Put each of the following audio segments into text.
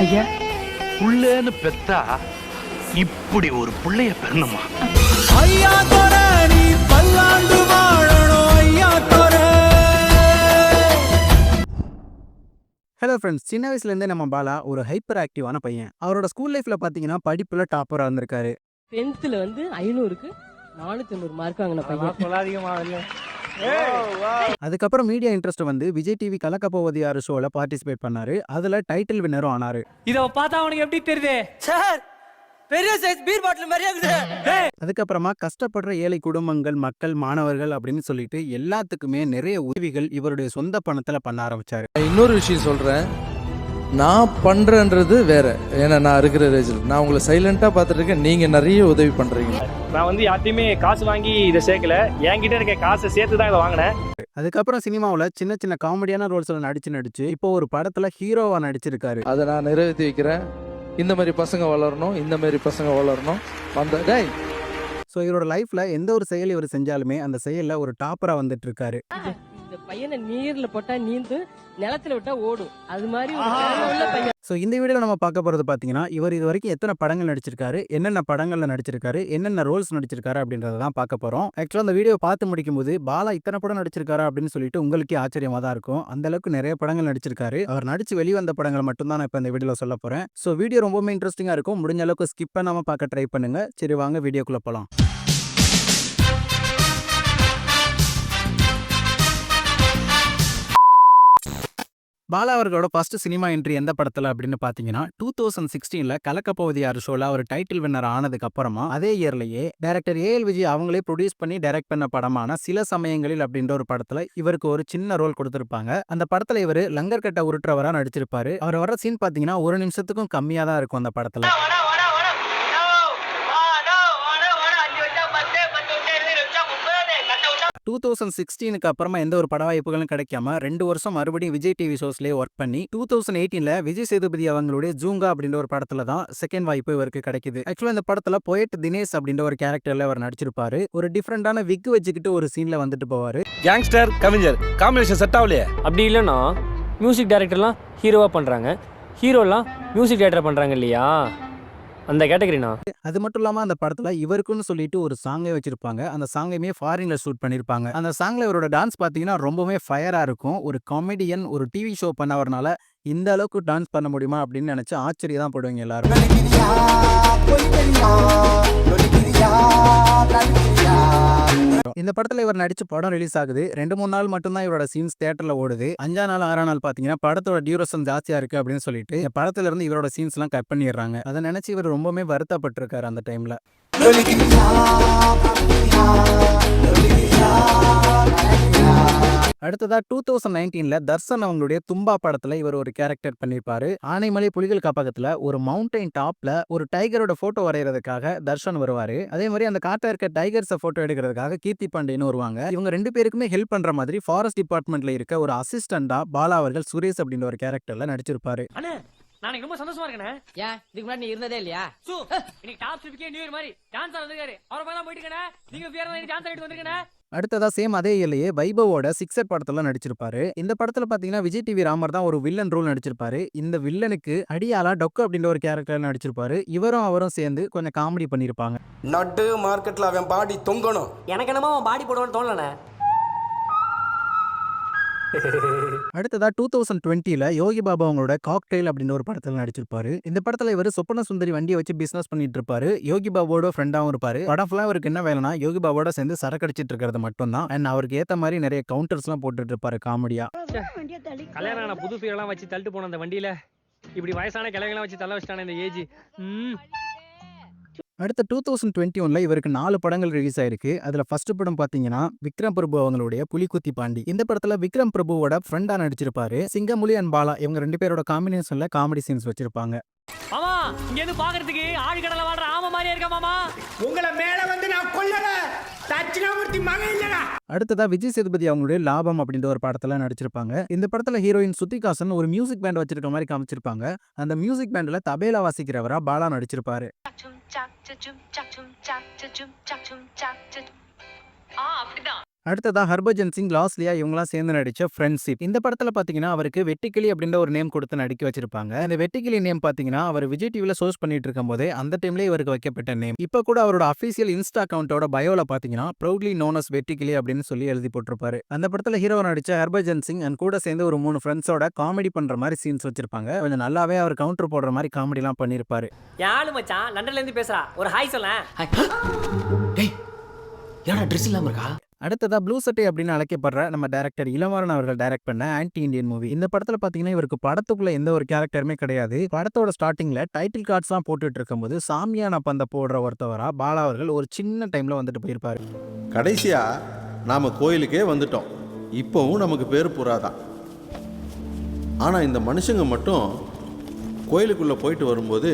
ஐயா புள்ளேன்னு பெத்தா இப்படி ஒரு புள்ளைய பெறணுமா? ஐயா தோர நீ பல்லாண்டு வாழணும் ஐயா தோர. ஹலோ ஃப்ரெண்ட்ஸ், சின்ன வயசுலேருந்தே நம்ம பாலா ஒரு ஹைப்பர் ஆக்டிவான பையன். அவரோட ஸ்கூல் லைஃப்பில் பார்த்தீங்கன்னா படிப்பில் டாப்பராக இருந்திருக்காரு. 10th வந்து 500க்கு 490 மார்க் வாங்கின பையன். அதுக்கப்புறம் மீடியா இன்ட்ரெஸ்ட் வந்து விஜய் டிவி கலக்க போவது யாரு ஷோவில் பார்ட்டிசிபேட் பண்ணாரு. அதில் டைட்டில் வின்னரும் ஆனாரு. இத பார்த்தா அவனுக்கு எப்படி தெரியுது சார்? பெரிய சைஸ் பீர் பாட்டில் மாதிரியே இருக்குது. அதுக்கப்புறமா கஷ்டப்படுற ஏழை குடும்பங்கள், மக்கள், மாணவர்கள் அப்படின்னு சொல்லிட்டு எல்லாத்துக்குமே நிறைய உதவிகள் இவருடைய சொந்த பணத்துல பண்ண ஆரம்பிச்சாரு. இன்னொரு விஷயம் சொல்றேன், நான் பண்றேன்றது வேற. ஏன்னா நான் இருக்கிற ரேஜில் நான் உங்களை சைலண்டா பார்த்துட்டு இருக்கேன், நீங்க நிறைய உதவி பண்றீங்க. நான் வந்து யார்ட்டையுமே காசு வாங்கி இதை சேர்க்கல, என்கிட்ட இருக்க காசை சேர்த்து தான் இதை வாங்கினேன். அதுக்கப்புறம் சினிமாவில் சின்ன சின்ன காமெடியான ரோல்ஸ்ல நடிச்சு இப்போ ஒரு படத்துல ஹீரோவா நடிச்சிருக்காரு. அதை நான் நிறைவேற்றி வைக்கிறேன். இந்த மாதிரி பசங்க வளரணும், இந்த மாதிரி பசங்க வளரணும். அந்த டேய். ஸோ இவரோட லைஃப்ல எந்த ஒரு செயல் இவர் செஞ்சாலுமே அந்த செயல்ல ஒரு டாப்பரா வந்துட்டு இருக்காரு. இந்த பையனை நீர்ல போட்டா நீந்து, நிலத்துல விட்டா ஓடும். அது மாதிரி ஒரு திறமை உள்ள பையன். ஸோ இந்த வீடியோவில் நம்ம பார்க்க போகிறது பார்த்தீங்கன்னா, இவர் இது வரைக்கும் எத்தனை படங்கள் நடிச்சிருக்காரு, என்னென்ன படங்களில் நடிச்சிருக்காரு, என்னென்ன ரோல்ஸ் நடிச்சிருக்காரு அப்படின்றத தான் பார்க்க போகிறோம். ஆக்சுவலாக அந்த வீடியோ பார்த்து முடிக்கும் போது பாலா இத்தனை படம் நடிச்சிருக்காரு அப்படின்னு சொல்லிட்டு உங்களுக்கே ஆச்சரியமாக தான் இருக்கும். அந்த அளவுக்கு நிறைய படங்கள் நடிச்சிருக்காரு. அவர் நடிச்சு வெளிவந்த படங்கள் மட்டும்தான் நான் இப்போ இந்த வீடியோவில் சொல்ல போகிறேன். ஸோ வீடியோ ரொம்பவே இன்ட்ரெஸ்டிங்காக இருக்கும். முடிஞ்ச அளவுக்கு ஸ்கிப் பண்ணாமல் பார்க்க ட்ரை பண்ணுங்க. சரி, வாங்க வீடியோக்குள்ளே போகலாம். பாலா அவர்களோட ஃபர்ஸ்ட் சினிமா என்ட்ரி எந்த படத்துல அப்படின்னு பாத்தீங்கன்னா 2016ல கலக்கப்போவது யாரு ஷோல அவர் டைட்டில் வின்னர் ஆனதுக்கு அப்புறமா அதே இயர்லயே டைரக்டர் ஏஎல் விஜய் அவங்களே ப்ரொடியூஸ் பண்ணி டைரக்ட் பண்ண படமான சில சமயங்களில் அப்படின்ற ஒரு படத்துல இவருக்கு ஒரு சின்ன ரோல் கொடுத்திருப்பாங்க. அந்த படத்துல இவர் லங்கர் கட்ட உருட்டுறவரா நடிச்சிருப்பாரு. அவர் வர சீன் பாத்தீங்கன்னா 1 நிமிஷத்துக்கும் கம்மியா தான் இருக்கும் அந்த படத்துல. 2016க்கு அப்புறமா எந்த ஒரு பட வாய்ப்புகளும் கிடைக்காம 2 வருஷம் மறுபடியும் விஜய் டிவி ஷோஸ்லேயே ஒர்க் பண்ணி 2018ல விஜய் சேதுபதி அவங்களுடைய ஜூங்கா அப்படின்ற ஒரு படத்துல தான் செகண்ட் வாய்ப்பு இவருக்கு கிடைக்குது. ஆக்சுவலா இந்த படத்துல போயட் தினேஷ் அப்படின்ற ஒரு கேரக்டர்ல அவர் நடிச்சிருப்பாரு. ஒரு டிஃப்ரெண்டான விக் வச்சுக்கிட்டு ஒரு சீன்ல வந்துட்டு போவாரு. கேங்ஸ்டர் கவிஞர் காம்பினேஷன் செட் ஆகலையே. அப்படி இல்லைன்னா மியூசிக் டைரக்டர்லாம் ஹீரோவாக பண்ணுறாங்க, ஹீரோலாம் மியூசிக் டைரக்டர் பண்ணுறாங்க இல்லையா, அந்த கேட்டகரினா. அது மட்டும் இல்லாம அந்த படத்துல இவருக்குன்னு சொல்லிட்டு ஒரு சாங்கை வச்சிருப்பாங்க. அந்த சாங்கையுமே ஃபாரின்ல ஷூட் பண்ணிருப்பாங்க. அந்த சாங்ல இவரோட டான்ஸ் பாத்தீங்கன்னா ரொம்பவே ஃபயரா இருக்கும். ஒரு காமெடியன் ஒரு டிவி ஷோ பண்ணவர்னால இந்த அளவுக்கு டான்ஸ் பண்ண முடியுமா அப்படின்னு நினைச்சு ஆச்சரியம் தான் போடுவீங்க எல்லாரும். இந்த படத்துல இவர் நடிச்சு படம் ரிலீஸ் ஆகுது. 2-3 நாள் மட்டும்தான் இவரோட சீன்ஸ் தியேட்டர்ல ஓடுது. 5ஆம் நாள் 6ஆம் நாள் பாத்தீங்கன்னா படத்தோட டியூரேஷன் ஜாஸ்தியா இருக்கு அப்படின்னு சொல்லிட்டு படத்துல இருந்து இவரோட சீன்ஸ் எல்லாம் கட் பண்ணிடுறாங்க. அதை நினைச்சு இவர் ரொம்பவே வருத்தப்பட்டிருக்காரு அந்த டைம்ல. அடுத்ததா 2019ல தர்ஷன் அவங்களுடைய தும்பா படத்துல இவர் ஒரு கேரக்டர் பண்ணிருப்பாரு. ஆனைமலை புலிகள் காப்பகத்துல ஒரு மவுண்டைன் டாப்ல ஒரு டைகரோட போட்டோ வரைகிறதுக்காக தர்ஷன் வருவாரு. அதே மாதிரி அந்த காட்டுல இருக்க டைகர்ஸை போட்டோ எடுக்கிறதுக்காக கீர்த்தி பாண்டியன் வருவாங்க. இவங்க 2 பேருக்குமே ஹெல்ப் பண்ற மாதிரி ஃபாரஸ்ட் டிபார்ட்மெண்ட்ல இருக்க ஒரு அசிஸ்டண்டா பாலா அவர்கள் சுரேஷ் அப்படின்ற ஒரு கேரக்டர்ல நடிச்சிருப்பாரு. நான் ரொம்ப சந்தோஷமா இருக்கேன். ஏன் இதுக்கு முன்னாடி நீ இருந்ததே இல்லையா? இன்னைக்கு டாப் ஸ்லிப்கே நியூ இயர் மாதிரி டான்ஸ் ஆடுறாரு. அவரை பார்த்தா போயிட்டு இருக்கேன். நீங்க வேற டான்ஸ் ஆடிட்டு வந்திருக்கேன். அடுத்ததா சேம் அதே இயர்லயே வைபவோட சிக்ஸர் படத்துல நடிச்சிருப்பாரு. இந்த படத்துல பாத்தீங்கன்னா விஜய் டிவி ராமர் தான் ஒரு வில்லன் ரோல் நடிச்சிருப்பாரு. இந்த வில்லனுக்கு அடியாலா டொக்கு அப்படின்ற ஒரு கேரக்டர் நடிச்சிருப்பாரு. இவரும் அவரும் சேர்ந்து கொஞ்சம் காமெடி பண்ணிருப்பாங்க. நட்டு மார்க்கெட்ல அவன் பாடி தொங்கணும். எனக்கு என்னமோ அவன் பாடி போடுவான்னு தோணலண்ணே. அடுத்ததா 2020ல யோகி பாபா அவங்களோட காக்டெயில் அப்படின்னு ஒரு படத்துல நடிச்சிருப்பாரு. இந்த படத்துல இவர் சொப்பன சுந்தரி வண்டியை வச்சு பிசினஸ் பண்ணிட்டு இருப்பாரு. யோகி பாபாவோட ஃப்ரெண்டாவும் இருப்பாரு. படம் ஃபுல்லா அவருக்கு என்ன வேலைனா யோகி பாபாவோட சேர்ந்து சரக்கு அடிச்சிட்டு இருக்கிறது மட்டும் தான். அண்ட் அவருக்கு ஏத்த மாதிரி நிறைய கவுண்டர்ஸ் எல்லாம் போட்டுட்டு இருப்பாரு காமெடியா. கல்யாணம் ஆன புது ஃபீரெல்லாம் வச்சு தள்ளிட்டு போன அந்த வண்டியில இப்படி வயசான கிழங்கெல்லாம் வச்சு தள்ள வச்சுட்டான இந்த ஏஜ். அடுத்த 2021ல இவருக்கு 4 படங்கள் ரிலீஸ் ஆயிருக்கு. அதுல ஃபர்ஸ்ட் படம் பாத்தீங்கன்னா விக்ரம் பிரபு அவங்களுடைய புலிக்குத்தி பாண்டி. இந்த படத்துல விக்ரம் பிரபுவோட ஃப்ரெண்டா நடிச்சிருப்பாரு. சிங்கமுலி அண்ட் பாலா இவங்க 2 பேரோட காம்பினேஷன்ல காமெடி சீன்ஸ் வச்சிருப்பாங்க. மாமா இங்க இருந்து பாக்குறதுக்கு ஆழ்கடல வாடுற ஆமா மாதிரியா இருக்க மாமா. உங்களை மேல வந்து நான் கொல்லல. தட்சிணாமூர்த்தி மகன் இல்லடா. அடுத்ததா விஜய் சேதுபதி அவங்களுடைய லாபம் அப்படின்ற ஒரு படத்துல நடிச்சிருப்பாங்க. இந்த படத்துல ஹீரோயின் சுத்திகாசன் ஒரு மியூசிக் பேண்ட் வச்சிருக்க மாதிரி காமிச்சிருப்பாங்க. அந்த மியூசிக் பேண்ட்ல தபேலா வாசிக்கிறவரா பாலா நடிச்சிருப்பாரு. அப்படிதான் அடுத்ததா ஹர்பஜன் சிங், லாஸ்லியா இவங்கலாம் சேர்ந்து நடிச்ச ஃப்ரெண்ட்ஷிப். இந்த படத்துல பாத்தீங்கன்னா அவருக்கு வெட்டுக்கிளி அப்படின்ற ஒரு நேம் கொடுத்து நடிக்க வச்சிருப்பாங்க. இந்த வெட்டுக்கிளி நேம் பாத்தீங்கன்னா அவர் விஜய் டிவில சோர்ஸ் பண்ணிட்டு இருக்கும் போதே அந்த டைம்ல இவருக்கு வைக்கப்பட்ட நேம். இப்ப கூட அவரோட அபிஷியல் இன்ஸ்டா அக்கௌண்டோட பயோல பாத்தீங்கன்னா ப்ரௌட்லி நோன் அஸ் வெட்டுக்கிளி அப்படின்னு சொல்லி எழுதி போட்டிருப்பாரு. அந்த படத்துல ஹீரோவா நடிச்ச ஹர்பஜன் சிங் அண்ட் கூட சேர்ந்து ஒரு 3 ஃப்ரெண்ட்ஸோட காமெடி பண்ற மாதிரி சீன்ஸ் வச்சிருப்பாங்க. கொஞ்சம் நல்லாவே அவர் கவுண்டர் போடுற மாதிரி காமெடி எல்லாம் பண்ணிருப்பாரு. யாழு மச்சான் லண்டன்ல இருந்து பேசுறா ஒரு ஹாய் சொல்ல. டேய் ஏடா ட்ரெஸ் இல்லாம இருக்கா? அடுத்ததா ப்ளூ சட்டை அப்படின்னு அழைக்கப்படுற நம்ம டைரக்டர் இளமாறன் அவர்கள் டைரக்ட் பண்ண ஆன்டி இந்தியன் மூவி. இந்த படத்துல பாத்தீங்கன்னா இவருக்கு படத்துக்குள்ள எந்த ஒரு கேரக்டருமே கிடையாது. படத்தோட ஸ்டார்டிங்ல டைட்டில் கார்ட்ஸ்லாம் போட்டுட்டு இருக்கும்போது சாமியான பந்த போடுற ஒருத்தவரா பாலா அவர்கள் ஒரு சின்ன டைம்ல வந்துட்டு போயிருப்பாரு. கடைசியா நாம கோயிலுக்கே வந்துட்டோம். இப்போவும் நமக்கு பேர் புறாதான். ஆனா இந்த மனுஷங்க மட்டும் கோயிலுக்குள்ள போயிட்டு வரும்போது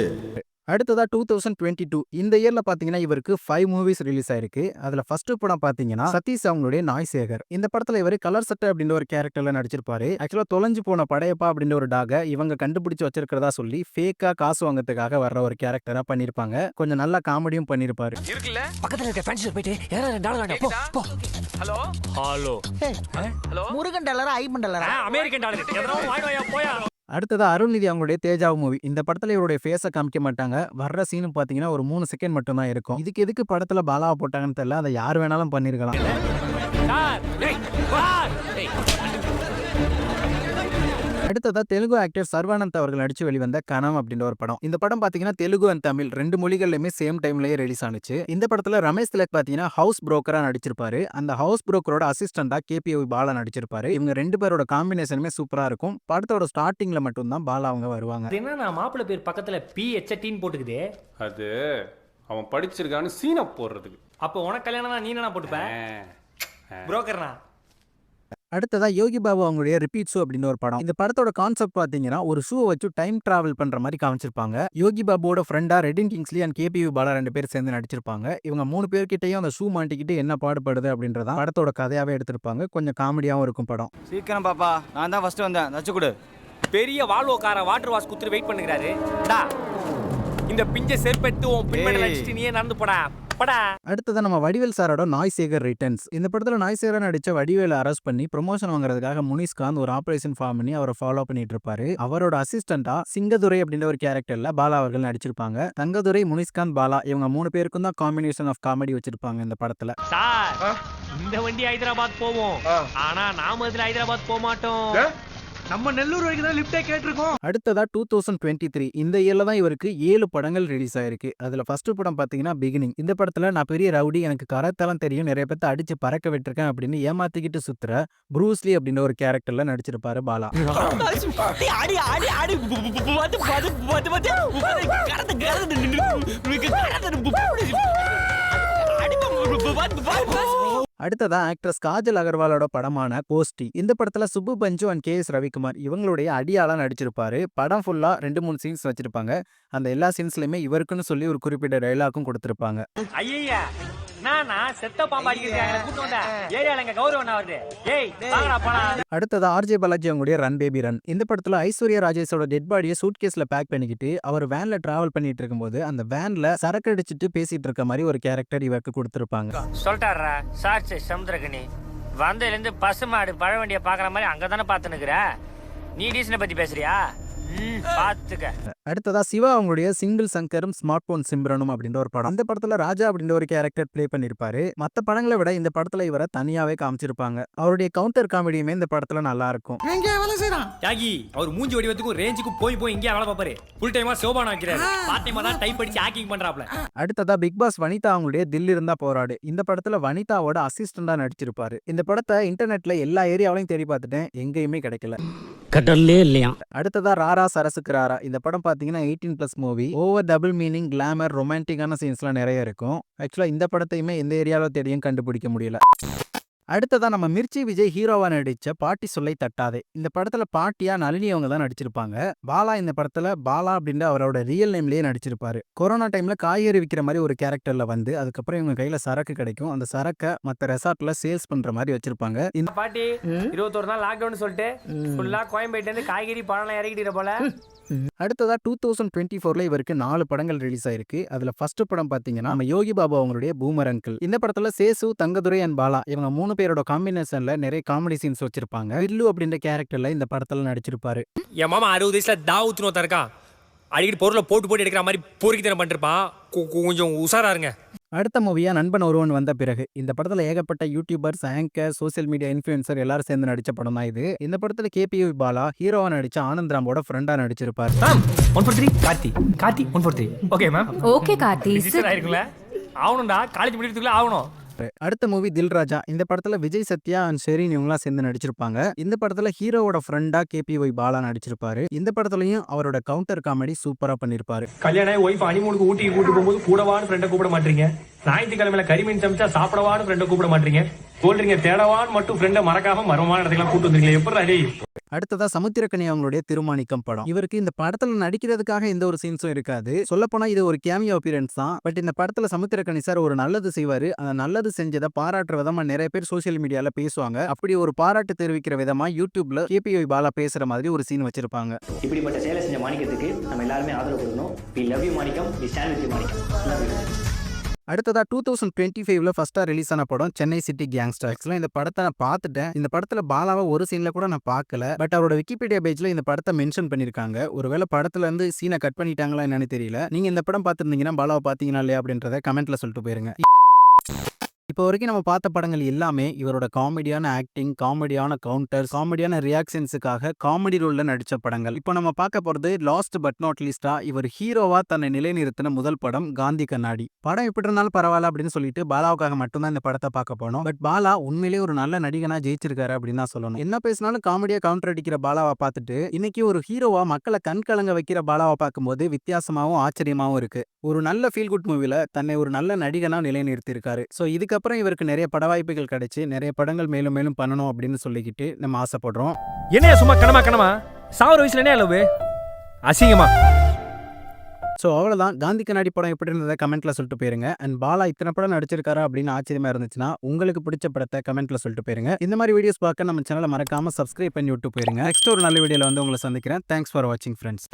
அடுத்ததா 2022 இந்த இயர்ல பாத்தீங்கன்னா இவருக்கு 5 மூவிஸ் ரிலீஸ் ஆயிருக்கு. அதுல ஃபர்ஸ்ட் படம் பாத்தீங்கன்னா சதீஷ் அவங்களுடைய நாய் சேகர். இந்த படத்துல இவர் கலர் சட்டை அப்படின்ற ஒரு கேரக்டர்ல நடிச்சிருப்பாரு. ஆக்சுவலா தொலைஞ்சு போன படையப்பா அப்படின்ற ஒரு டாக இவங்க கண்டுபிடிச்சு வச்சிருக்கிறதா சொல்லி ஃபேக்கா காசு வாங்கறதுக்காக வர்ற ஒரு கேரக்டரா பண்ணிருப்பாங்க. கொஞ்சம் நல்ல காமெடியும் பண்ணிருப்பாரு. பக்கத்துல இருக்க ஃபேன்சி போயிட்டு $200 போ போ. ஹலோ ஹலோ ஹலோ முருகன் டாலரா ஐமன் டாலரா? அமெரிக்கன் டாலர் எதனா வாங்கயா போயா. அடுத்ததா அருள்நிதி அவங்களுடைய தேஜா மூவி. இந்த படத்துல இவருடைய ஃபேஸை காமிக்க மாட்டாங்க. வர்ற சீனு பாத்தீங்கன்னா ஒரு 3 செகண்ட் மட்டும் தான் இருக்கும். இதுக்கு எதுக்கு படத்துல பாலாவை போட்டாங்கன்னு தெரியல. அதை யார் வேணாலும் பண்ணிருக்கலாம். சார் டேய் வார் டேய். அடுத்ததா தெலுங்கு ஆக்டர் சர்வானந்த் அவர்கள் நடிச்சு வெளிவந்த கனம் அப்படின்ற ஒரு படம். இந்த படம் பாத்தீங்கன்னா தெலுங்கு அண்ட் தமிழ் 2 மொழிகள்லயுமே சேம் டைம்லயே ரிலீஸ் ஆனிச்சு. இந்த படத்துல ரமேஷ் திலக் பாத்தீங்கன்னா ஹவுஸ் புரோக்கரா நடிச்சிருப்பாரு. அந்த ஹவுஸ் புரோக்கரோட அசிஸ்டண்டா கேபிஓ பாலா நடிச்சிருப்பாரு. இவங்க 2 பேரோட காம்பினேஷனுமே சூப்பரா இருக்கும். படத்தோட ஸ்டார்டிங்ல மட்டும் தான் பாலா அவங்க வருவாங்க. என்ன நான் மாப்பிள்ளை பேர் பக்கத்துல PHTன்னு போட்டுக்குதே. அது அவன் படிச்சிருக்கான்னு சீனை போடுறதுக்கு. அப்போ உனக்கு கல்யாணம் நீ என்ன போட்டுப்ப? புரோக்கர்னா. அடுத்ததா யோகி பாபு அவங்களுடைய ரிப்பீட் ஷோ அப்படின்னு ஒரு படம். இந்த படத்தோட கான்செப்ட் பாத்தீங்கன்னா ஒரு ஷூ வச்சு டைம் டிராவல் பண்ற மாதிரி காமிச்சிருப்பாங்க. யோகி பாபுவோட ஃப்ரெண்டா ரெடின் கிங்ஸ்லி அண்ட் கேபியூ பாலா 2 பேர் சேர்ந்து நடிச்சிருப்பாங்க. இவங்க 3 பேர்கிட்டயும் அந்த ஷூ மாட்டிக்கிட்டு என்ன பாடுபடுது அப்படின்றத படத்தோட கதையாவே எடுத்திருப்பாங்க. கொஞ்சம் காமெடியாவும் இருக்கும் படம். சீக்கிரம் பாப்பா, நான் தான் ஃபர்ஸ்ட் வந்தேன். நச்சு கொடு. பெரிய வால்வோக்கார வாட்டர் வாஷ் குத்துட்டு வெயிட் பண்ணுகிறாரு. டா இந்த பிஞ்ச செருப்பெடுத்து உன் பின்மேல வச்சிட்டு நீயே நடந்து போடா. அடுத்ததான் நம்ம வடிவேல் சாரோட நாய் சேகர் ரிட்டர்ன்ஸ். இந்த படத்துல நாய் சேகரா நடிச்ச வடிவேலை அரெஸ்ட் பண்ணி ப்ரொமோஷன் வாங்குறதுக்காக முனிஸ்காந்த் ஒரு ஆபரேஷன் ஃபார்ம் பண்ணி அவரை ஃபாலோ பண்ணிட்டு இருப்பாரு. அவரோட அசிஸ்டண்டா சிங்கதுரை அப்படின்ற ஒரு கேரக்டர்ல பாலா அவர்கள் நடிச்சிருப்பாங்க. தங்கதுரை, முனிஸ்காந்த், பாலா இவங்க 3 பேருக்கும் தான் காம்பினேஷன் ஆஃப் காமெடி வச்சிருப்பாங்க இந்த படத்துல. சார் இந்த வண்டி ஹைதராபாத் போவோம். ஆனா நாம இதுல ஹைதராபாத் போக மாட்டோம். நம்ம நெல்லூர் வரைக்கும் தான் லிஃப்டே கேட்டிருக்கோம். அடுத்ததா 2023 இந்த இயர்ல தான் இவருக்கு 7 படங்கள் ரிலீஸ் ஆயிருக்கு. அதுல ஃபர்ஸ்ட் படம் பாத்தீங்கன்னா பிகினிங். இந்த படத்துல நான் பெரிய ரவுடி, எனக்கு கராத்தெல்லாம் தெரியும், நிறைய பேர்த்த அடிச்சு பறக்க விட்டுருக்கேன் அப்படின்னு ஏமாத்திக்கிட்டு சுத்துற ப்ரூஸ்லி அப்படின்ற ஒரு கேரக்டர்ல நடிச்சிருப்பாரு பாலா. அடுத்ததா ஆக்ட்ரஸ் காஜல் அகர்வாலோட படமான கோஸ்டி. இந்த படத்துல சுப்பு பஞ்சு அண்ட் KS ரவிக்குமார் இவங்களுடைய அடியாளா நடிச்சிருப்பாரு. படம் ஃபுல்லா 2-3 சீன்ஸ் வச்சிருப்பாங்க. அந்த எல்லா சீன்ஸ்லயுமே இவருக்குன்னு சொல்லி ஒரு குறிப்பிட்ட டைலாக்கும் கொடுத்திருப்பாங்க. ஐயா நானா செத்த பாம்பு அடிக்கிறேன் கூட்டு வந்த ஏரியால எங்க கௌரவம் வருது. ஏய் வாங்கடா போடா. அடுத்ததா RJ பாலாஜி அவங்களுடைய ரன் பேபி ரன். இந்த படத்துல ஐஸ்வர்யா ராஜேஷோட டெட் பாடியை சூட்கேஸ்ல பேக் பண்ணிக்கிட்டு அவர் வேன்ல டிராவல் பண்ணிட்டு இருக்கும்போது அந்த வேன்ல சரக்கு அடிச்சிட்டு பேசிட்டு இருக்க மாதிரி ஒரு கேரக்டர் இவருக்கு கொடுத்திருப்பாங்க. சொல்லிட்டாரா சாட்சி சமுத்திரகனி வந்ததுல இருந்து பசுமாடு பழ வண்டியை பாக்குற மாதிரி அங்கதானே பாத்துனுக்குற. நீ டீசனை பத்தி பேசுறியா? பாத்துக்க. அடுத்ததா சிவா அவங்களுடைய சிங்கிள் சங்கரும் ஸ்மார்ட் போன் சிம்ரனும் அப்படின்ற ஒரு படம். இந்த படத்துல ராஜா அப்படின்ற ஒரு கேரக்டர் பிளே பண்ணிருப்பாரு. மத்த படங்களை விட இந்த படத்துல இவரை தனியாவே காமிச்சிருப்பாங்க. அவருடைய கவுண்டர் காமெடியுமே இந்த படத்துல நல்லா இருக்கும். யாகி அவர் மூஞ்சி வடிவத்துக்கும் ரேஞ்சுக்கும் போய் இங்கே வேலை பாப்பாரு. ஃபுல் டைமா சோபான வைக்கிறாரு. பார்ட் டைமா தான் டைப் அடிச்சு ஹேக்கிங் பண்றாப்ல. அடுத்ததா பிக் பாஸ் வனிதா அவங்களுடைய தில் இருந்தா போராடு. இந்த படத்துல வனிதாவோட அசிஸ்டண்டா நடிச்சிருப்பாரு. இந்த படத்தை இன்டர்நெட்ல எல்லா ஏரியாவிலையும் தேடி பார்த்துட்டேன், எங்கேயுமே கிடைக்கல. கடல்லே இல்லையா. அடுத்ததா ராரா சரசுக்கு ராரா. இந்த படம் பாத்தீங்கன்னா 18+ movie. Over double meaning, glamour, ரொமான்டிக்கான சீன்ஸ்லாம் நிறைய இருக்கும். ஆக்சுவலா இந்த படத்தையுமே எந்த ஏரியாவில தேடியும் கண்டுபிடிக்க முடியல. அடுத்ததா நம்ம மிர்ச்சி விஜய் ஹீரோவா நடிச்ச பாட்டி சொல்லை தட்டாதே. இந்த படத்துல பாட்டியா நளினி அவங்க தான் நடிச்சிருப்பாங்க. பாலா இந்த படத்துல பாலா அப்படின்ற அவரோட ரியல் நேம்லயே நடிச்சிருப்பாரு. கொரோனா டைம்ல காய்கறி விற்கிற மாதிரி ஒரு கேரக்டர்ல வந்து அதுக்கப்புறம் இவங்க கையில சரக்கு கிடைக்கும். அந்த சரக்கை மத்த ரெசார்ட்ல சேல்ஸ் பண்ற மாதிரி வச்சிருப்பாங்க. இந்த பாட்டி 21 நாள் லாக்டவுன் சொல்லிட்டு ஃபுல்லா கோயம்பேட்ல இருந்து காய்கறி பழம் இறக்கிட்டு போல. அடுத்ததா 2024ல இவருக்கு 4 படங்கள் ரிலீஸ் ஆயிருக்கு. அதுல ஃபர்ஸ்ட் படம் பாத்தீங்கன்னா நம்ம யோகி பாபு அவங்களுடைய பூமர் அங்கிள். இந்த படத்துல சேசு, தங்கதுரை அண்ட் பாலா இவங்க 3 பேரோட காம்பினேஷன்ல நிறைய காமெடி சீன்ஸ் வச்சிருப்பாங்க. வில்லு அப்படின்ற கேரக்டர்ல இந்த படத்துல நடிச்சிருப்பாரு. என் மாமா 60 வயசுல தாவூத்துன்னு ஒருத்தன் இருக்கான். அடிக்கடி பொருளை போட்டு எடுக்கிற மாதிரி பொறுக்கித்தனம் பண்ணிருப்பான். கொஞ்சம் உஷாரா இருங்க. அடுத்த மூவியா நண்பன் ஒருவன் வந்த பிறகு. இந்த படத்துல ஏகப்பட்ட YouTubers, anchor, social media influencer எல்லாரும் சேர்ந்து நடிச்ச படம் தான் இது. இந்த படத்துல கேபிவி பாலா ஹீரோவா நடிச்ச ஆனந்த் ராம்போட ஃப்ரெண்டா நடிச்சிருப்பாரு. Ma'am 143 Karthi 143. Okay ma'am. Okay Karthi. இருக்குல்ல ஆகணும்டா, காலேஜ் முடிக்கிறதுக்குள்ள ஆகணும். அடுத்த மூவி தில் ராஜா. இந்த படத்துல விஜய் சத்யா அண்ட் ஷெரீன் இவங்களாம் சேர்ந்து நடிச்சிருப்பாங்க. இந்த படத்துல ஹீரோவோட ஃப்ரெண்டா கேபிஒய் பாலா நடிச்சிருப்பாரு. இந்த படத்துலயும் அவரோட கவுண்டர் காமெடி சூப்பரா பண்ணிருப்பாரு. கல்யாணம் ஒய்ஃப் அனிமூனுக்கு ஊட்டிக்கு கூட்டு போகும்போது கூடவான்னு ஃப்ரெண்டை கூப்பிட மாட்டீங்க. ஞாயிற்றுக்கிழமையில கறிமீன் சமைச்சா சாப்பிடவான்னு ஃப்ரெண்டை கூப்பிட மாட்டீங்க. சொல்றீங்க தேடவான்னு மட்டும் ஃப்ரெண்டை மறக்காம மர்மமான இடத்துக்குலாம் கூட்டு வந்துருக்கீங்க. எப்படி? அடுத்ததா சமுத்திரக்கனி அவங்களுடைய திருமாணிக்கம் படம். இவருக்கு இந்த படத்துல நடிக்கிறதுக்காக எந்த ஒரு சீன்ஸும் இருக்காது. சொல்லப்போனா இது ஒரு கேமியோ அப்பியரன்ஸ் தான். பட் இந்த படத்துல சமுத்திரக்கனி சார் ஒரு நல்லது செய்வாரு. அந்த நல்லது செஞ்சதை பாராட்டுற விதமா நிறைய பேர் சோசியல் மீடியால பேசுவாங்க. அப்படி ஒரு பாராட்டு தெரிவிக்கிற விதமா யூடியூப்ல கேபிஒய் பாலா பேசுற மாதிரி ஒரு சீன் வச்சிருப்பாங்க. இப்படிப்பட்ட சேலை செஞ்ச மாணிக்கத்துக்கு நம்ம எல்லாருமே ஆதரவு கொடுக்கணும். We love you Manickam, we stand with you Manickam. அடுத்ததா 2025ல ஃபர்ஸ்டா ரிலீஸ் ஆன படம் சென்னை சிட்டி கேங்ஸ்டர். ஆக்சுவலா இந்த படத்தை நான் பார்த்துட்டேன். இந்த படத்துல பாலாவை ஒரு சீன்ல கூட நான் பார்க்கல. பட் அவரோட விக்கிபீடியா பேஜ்ல இந்த படத்தை மென்ஷன் பண்ணிருக்காங்க. ஒருவேளை படத்துல இருந்து சீனை கட் பண்ணிட்டாங்களா என்னன்னு தெரியல. நீங்க இந்த படம் பார்த்திருந்தீங்கன்னா பாலாவை பாத்தீங்கன்னா இல்லையா அப்படின்றத கமெண்ட்ல சொல்லிட்டு போயிருங்க. இப்போ வரைக்கும் நம்ம பார்த்த படங்கள் எல்லாமே இவரோட காமெடியான ஆக்டிங், காமெடியான கவுண்டர்ஸ், காமெடியான ரியாக்ஷன்ஸுக்காக காமெடி ரோல்ல நடிச்ச படங்கள். இப்போ நம்ம பார்க்க போறது லாஸ்ட் பட் நாட் லீஸ்டா இவர் ஹீரோவா தன்னை நிலைநிறுத்தின முதல் படம் காந்தி கண்ணாடி. படம் எப்படி இருந்தாலும் பரவாயில்ல அப்படின்னு சொல்லிட்டு பாலாவுக்காக மட்டும்தான் இந்த படத்தை பார்க்க போனோம். பட் பாலா உண்மையிலேயே ஒரு நல்ல நடிகனா ஜெயிச்சிருக்காரு அப்படின்னு தான் சொல்லணும். என்ன பேசினாலும் காமெடியா கவுண்டர் அடிக்கிற பாலாவை பார்த்துட்டு இன்னைக்கு ஒரு ஹீரோவா மக்களை கண் கலங்க வைக்கிற பாலாவை பார்க்கும்போது வித்தியாசமாவும் ஆச்சரியமாவும் இருக்கு. ஒரு நல்ல ஃபீல் குட் மூவில தன்னை ஒரு நல்ல நடிகனா நிலைநிறுத்தி இருக்காரு. ஸோ இதுக்கப்புறம் இவருக்கு நிறைய பட வாய்ப்புகள் கிடைச்சு நிறைய படங்கள் மேலும் மேலும் பண்ணணும் அப்படின்னு சொல்லிக்கிட்டு நம்ம ஆசைப்படுறோம். என்ன சும்மா கணமா சாவர வயசுல என்ன அளவு அசிங்கமா. ஸோ அவ்வளோதான். காந்தி கண்ணாடி படம் எப்படி இருந்ததை கமெண்ட்ல சொல்லிட்டு போயிருங்க. அண்ட் பாலா இத்தனை படம் நடிச்சிருக்காரா அப்படின்னு ஆச்சரியமா இருந்துச்சுன்னா உங்களுக்கு பிடிச்ச படத்தை கமெண்ட்ல சொல்லிட்டு போயிருங்க. இந்த மாதிரி வீடியோஸ் பார்க்க நம்ம சேனலை மறக்காம சப்ஸ்கிரைப் பண்ணி விட்டு போயிருங்க. நெக்ஸ்ட் ஒரு நல்ல வீடியோல வந்து உங்களை சந்திக்கிறேன். தேங்க்ஸ் ஃபார் வாட்சிங் ஃப்ரெண்ட்ஸ்.